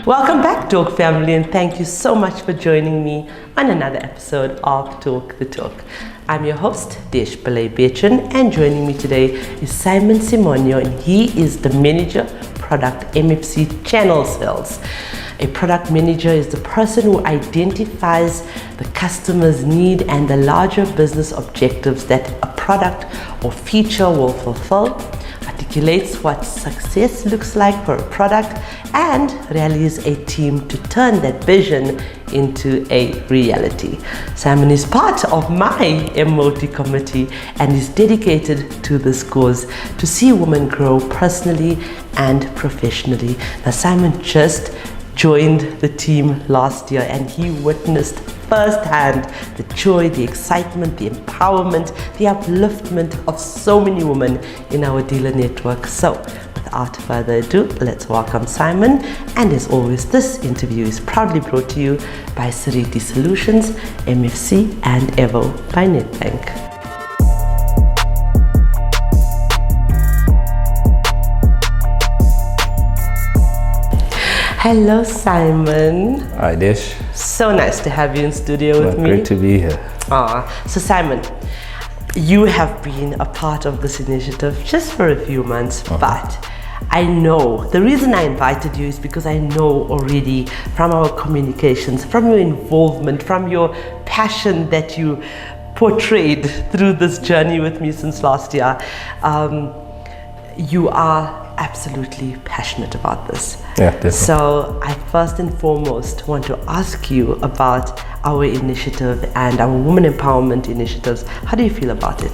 Welcome back, Talk family, and thank you so much for joining me on another episode of Talk the Talk. I'm your host, Desh Pillay Bechan, and joining me today is Simon Semonyo, and he is the Manager Product MFC Channel Sales. A product manager is the person who identifies the customer's need and the larger business objectives that a product or feature will fulfill, articulates what success looks like for a product, and rallies a team to turn that vision into a reality. Simon is part of my MOT committee and is dedicated to this cause to see women grow personally and professionally. Now, Simon just joined the team last year and he witnessed firsthand the joy, the excitement, the empowerment, the upliftment of so many women in our dealer network. So without further ado, let's welcome Simon. And as always, this interview is proudly brought to you by Seriti Solutions, MFC and Avo by Nedbank. Hello, Simon. Hi, Desh. So nice to have you in studio with me. Great to be here. So Simon, you have been a part of this initiative just for a few months, but I know the reason I invited you is because I know already from our communications, from your involvement, from your passion that you portrayed through this journey with me since last year, you are absolutely passionate about this. Yeah, definitely. So I first and foremost want to ask you about our initiative and our women empowerment initiatives. How do you feel about it?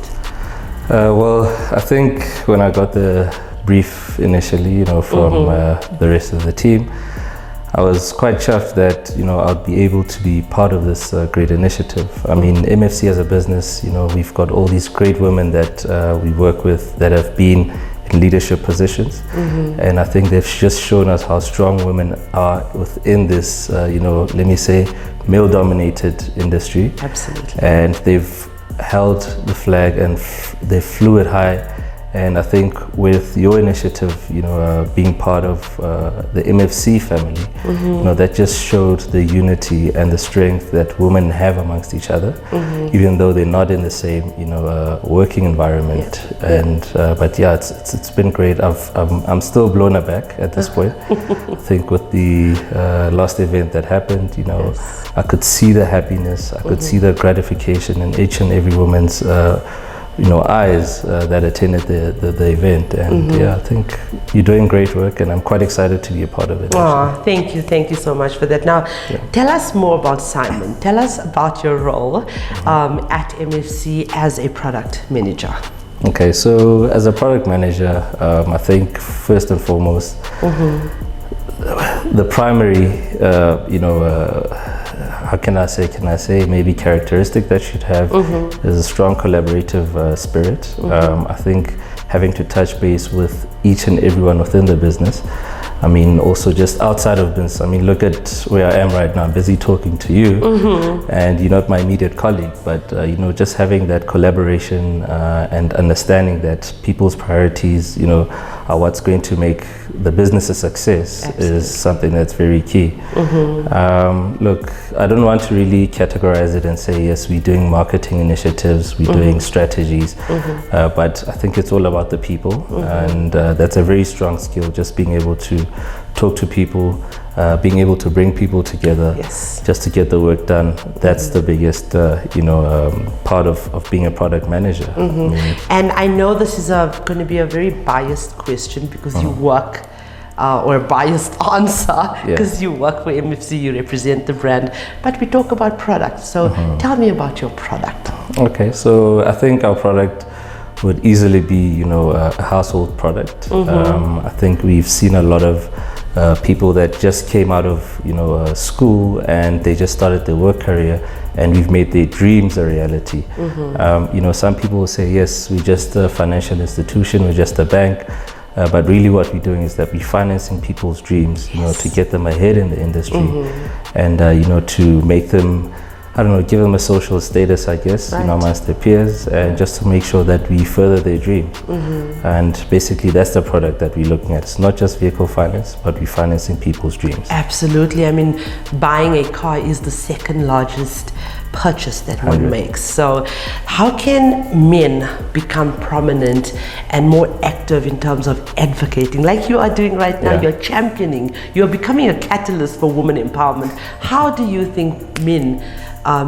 Well, I think when I got the brief initially, from the rest of the team, I was quite chuffed that, I'd be able to be part of this great initiative. I mean, MFC as a business, we've got all these great women that we work with that have been in leadership positions, and I think they've just shown us how strong women are within this, let me say, male-dominated industry. Absolutely. And they've held the flag and they flew it high. And I think with your initiative, being part of the MFC family, that just showed the unity and the strength that women have amongst each other, even though they're not in the same, working environment. Yeah. And but yeah, it's been great. I'm still blown aback at this point. I think with the last event that happened, I could see the happiness, I could see the gratification in each and every woman's eyes that attended the event, and I think you're doing great work, and I'm quite excited to be a part of it. Thank you so much for that. Now, tell us more about Simon. Tell us about your role at MFC as a product manager. Okay, so as a product manager, I think first and foremost, the primary, how can I say, maybe characteristic that should have is a strong collaborative spirit. I think having to touch base with each and everyone within the business. I mean, also just outside of business. I mean, look at where I am right now. I'm busy talking to you, and you're not my immediate colleague, but just having that collaboration and understanding that people's priorities, are what's going to make the business a success. Absolutely. Is something that's very key. Look, I don't want to really categorize it and say, yes, we're doing marketing initiatives, we're doing strategies, but I think it's all about the people, and that's a very strong skill, just being able to talk to people, being able to bring people together, just to get the work done. That's the biggest, part of being a product manager. And I know this is going to be a very biased question because you work, or a biased answer, because you work for MFC, you represent the brand, but we talk about products. So tell me about your product. Okay, so I think our product would easily be, a household product. I think we've seen a lot of people that just came out of school and they just started their work career, and we've made their dreams a reality. Some people will say, yes, we're just a financial institution, we're just a bank, but really what we're doing is that we're financing people's dreams, to get them ahead in the industry, and to make them I don't know, give them a social status, I guess, Right. amongst their peers, and just to make sure that we further their dream. And basically, that's the product that we're looking at. It's not just vehicle finance, but we're financing people's dreams. Absolutely. I mean, buying a car is the second largest purchase that one 100. makes. So how can men become prominent and more active in terms of advocating like you are doing right now? Yeah. You're championing, you're becoming a catalyst for women empowerment. How do you think men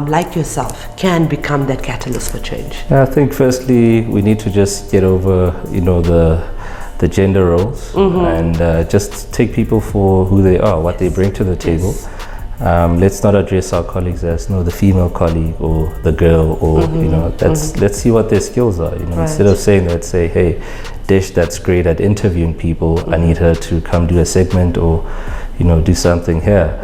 like yourself can become that catalyst for change? I think firstly, we need to just get over, the gender roles, and just take people for who they are, what they bring to the table. Let's not address our colleagues as the female colleague or the girl, or let's see what their skills are. Right. Instead of saying that, say, hey, Dish, that's great at interviewing people. I need her to come do a segment or do something here.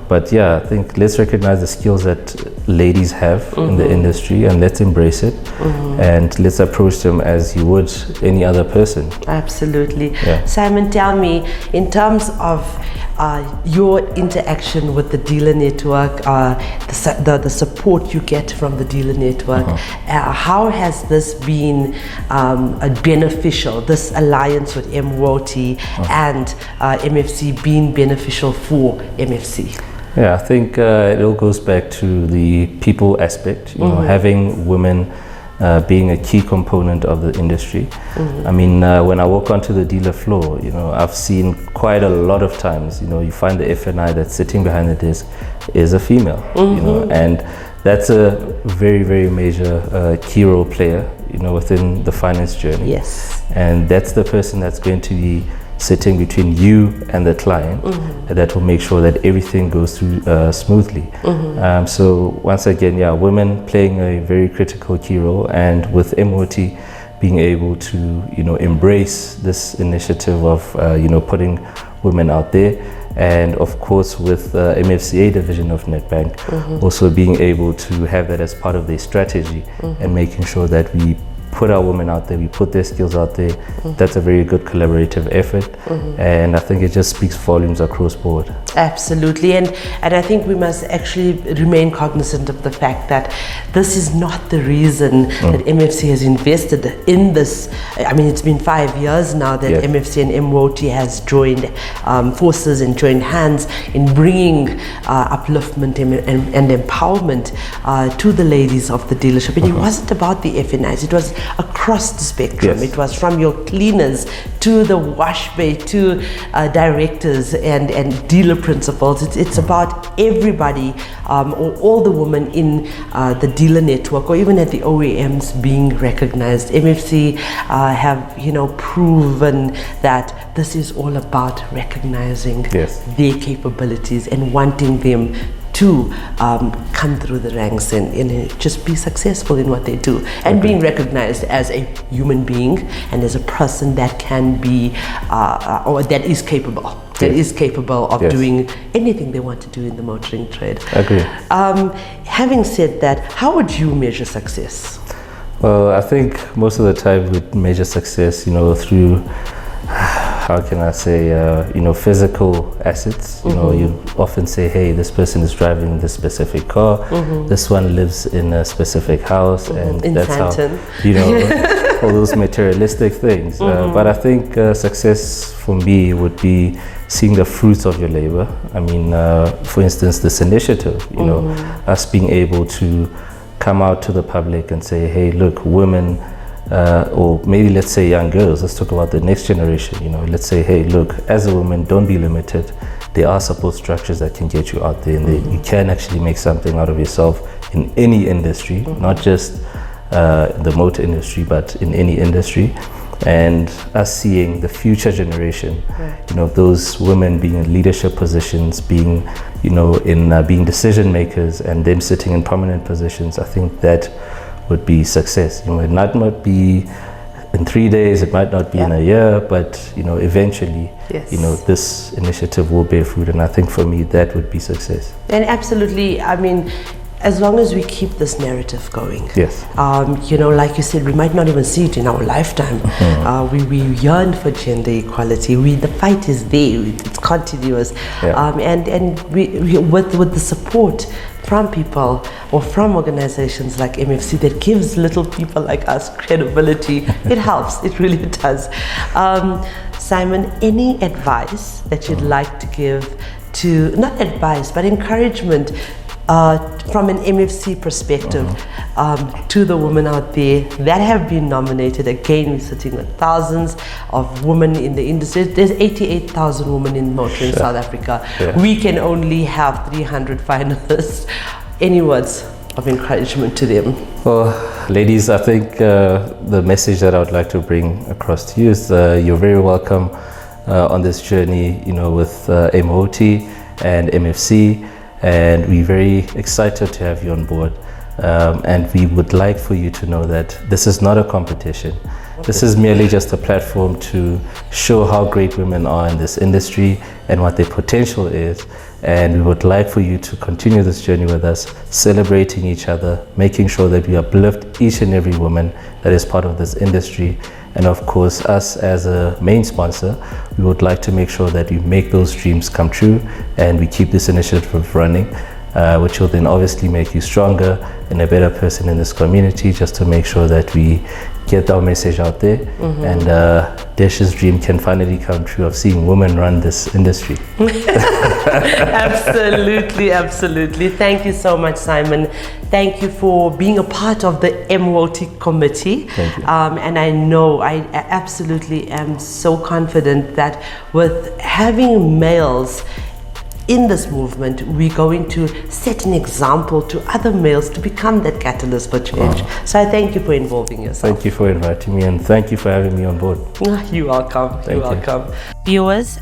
But yeah, I think let's recognize the skills that ladies have in the industry, and let's embrace it, and let's approach them as you would any other person. Absolutely. Yeah. Simon, tell me, in terms of your interaction with the dealer network, the support you get from the dealer network, how has this been beneficial, this alliance with MWOT and MFC being beneficial for MFC? Yeah, I think it all goes back to the people aspect, having women being a key component of the industry. I mean, when I walk onto the dealer floor, I've seen quite a lot of times, you find the FNI that's sitting behind the desk is a female, and that's a very, very major key role player, within the finance journey. Yes. And that's the person that's going to be sitting between you and the client, that will make sure that everything goes through smoothly. So once again, yeah, women playing a very critical key role, and with MOT being able to embrace this initiative of putting women out there, and of course with MFCA division of Nedbank also being able to have that as part of their strategy, and making sure that we put our women out there, we put their skills out there. That's a very good collaborative effort, and I think it just speaks volumes across board. Absolutely, and I think we must actually remain cognizant of the fact that this is not the reason that MFC has invested in this. I mean, it's been 5 years now that MFC and MWOT has joined forces and joined hands in bringing upliftment and empowerment to the ladies of the dealership. And it wasn't about the FNIs, it was across the spectrum. It was from your cleaners to the wash bay to directors and dealer principals. It's about everybody, or all the women in the dealer network, or even at the OEMs being recognized. MFC have proven that this is all about recognizing their capabilities and wanting them to come through the ranks and just be successful in what they do, and being recognized as a human being and as a person that can be or that is capable. That is capable of doing anything they want to do in the motoring trade. Agree. Having said that, how would you measure success? Well, I think most of the time we measure success, through, how can I say, physical assets. You often say, hey, this person is driving this specific car, this one lives in a specific house, and in that's Santon. how, all those materialistic things. But I think success for me would be seeing the fruits of your labor. I mean, for instance, this initiative, us being able to come out to the public and say, hey, look, women, or maybe let's say young girls, let's talk about the next generation, let's say, hey, look, as a woman, don't be limited. There are support structures that can get you out there, and you can actually make something out of yourself in any industry, not just the motor industry, but in any industry. And us seeing the future generation, those women being in leadership positions, being, in being decision makers, and them sitting in prominent positions, I think that would be success. It might not be in 3 days, it might not be in a year, but eventually, this initiative will bear fruit, and I think for me that would be success. And absolutely, I mean, as long as we keep this narrative going, yes, like you said, we might not even see it in our lifetime. We yearn for gender equality. The fight is there. It's continuous, and we with the support from people or from organizations like MFC that gives little people like us credibility. It helps, it really does. Simon, any advice that you'd like to give to, not advice, but encouragement from an MFC perspective to the women out there that have been nominated? Again, we're sitting with thousands of women in the industry. There's 88,000 women in motoring in South Africa. We can only have 300 finalists. Any words of encouragement to them? Well, ladies, I think the message that I would like to bring across to you is you're very welcome on this journey, with MOT and MFC. And we're very excited to have you on board. And we would like for you to know that this is not a competition. This is merely just a platform to show how great women are in this industry and what their potential is. And we would like for you to continue this journey with us, celebrating each other, making sure that we uplift each and every woman that is part of this industry. And of course, us as a main sponsor, we would like to make sure that we make those dreams come true and we keep this initiative running, which will then obviously make you stronger and a better person in this community, just to make sure that we get our message out there and Desh's dream can finally come true of seeing women run this industry. Absolutely, absolutely. Thank you so much, Simon. Thank you for being a part of the MOT committee. Thank you. And I know, I absolutely am so confident that with having males in this movement, we're going to set an example to other males to become that catalyst for change. So I thank you for involving yourself. Thank you for inviting me, and thank you for having me on board. You're welcome. You're welcome. Viewers,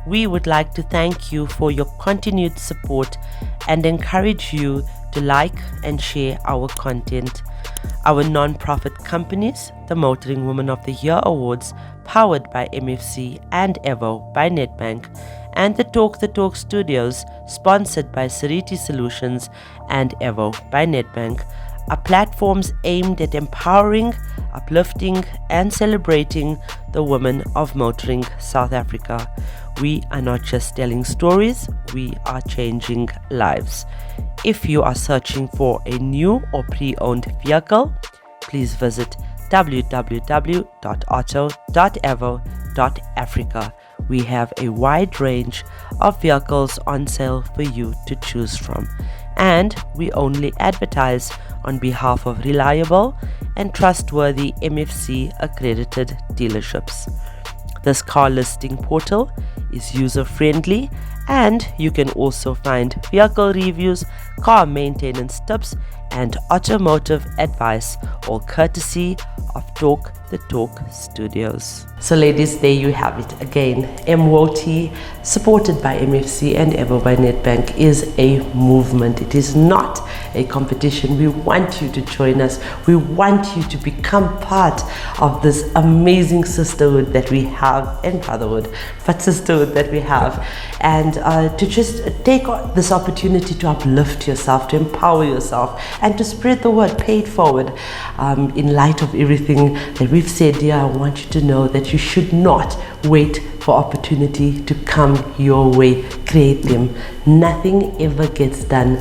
we would like to thank you for your continued support and encourage you to like and share our content. Our non-profit companies, the Motoring Woman of the Year Awards, powered by MFC and Avo by Nedbank, and the Talk Studios, sponsored by Seriti Solutions and Avo by Nedbank, are platforms aimed at empowering, uplifting, and celebrating the women of motoring South Africa. We are not just telling stories, we are changing lives. If you are searching for a new or pre-owned vehicle, please visit www.auto.avo.africa. We have a wide range of vehicles on sale for you to choose from, and we only advertise on behalf of reliable and trustworthy MFC accredited dealerships. This car listing portal is user-friendly, and you can also find vehicle reviews, car maintenance tips, and automotive advice, all courtesy of Talk the Talk Studios. So ladies, there you have it again. MOT, supported by MFC and Avo by Nedbank, is a movement. It is not a competition. We want you to join us. We want you to become part of this amazing sisterhood that we have, and brotherhood, but sisterhood that we have, and to just take this opportunity to uplift yourself, to empower yourself, and to spread the word, pay it forward. In light of everything that we've said here, I want you to know that you should not wait for opportunity to come your way. Create them. Nothing ever gets done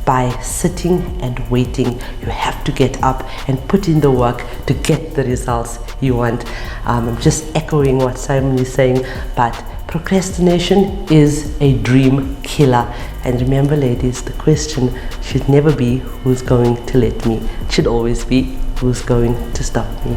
by sitting and waiting. You have to get up and put in the work to get the results you want. I'm just echoing what Simon is saying, but procrastination is a dream killer. And remember, ladies, the question should never be who's going to let me. It should always be who's going to stop me.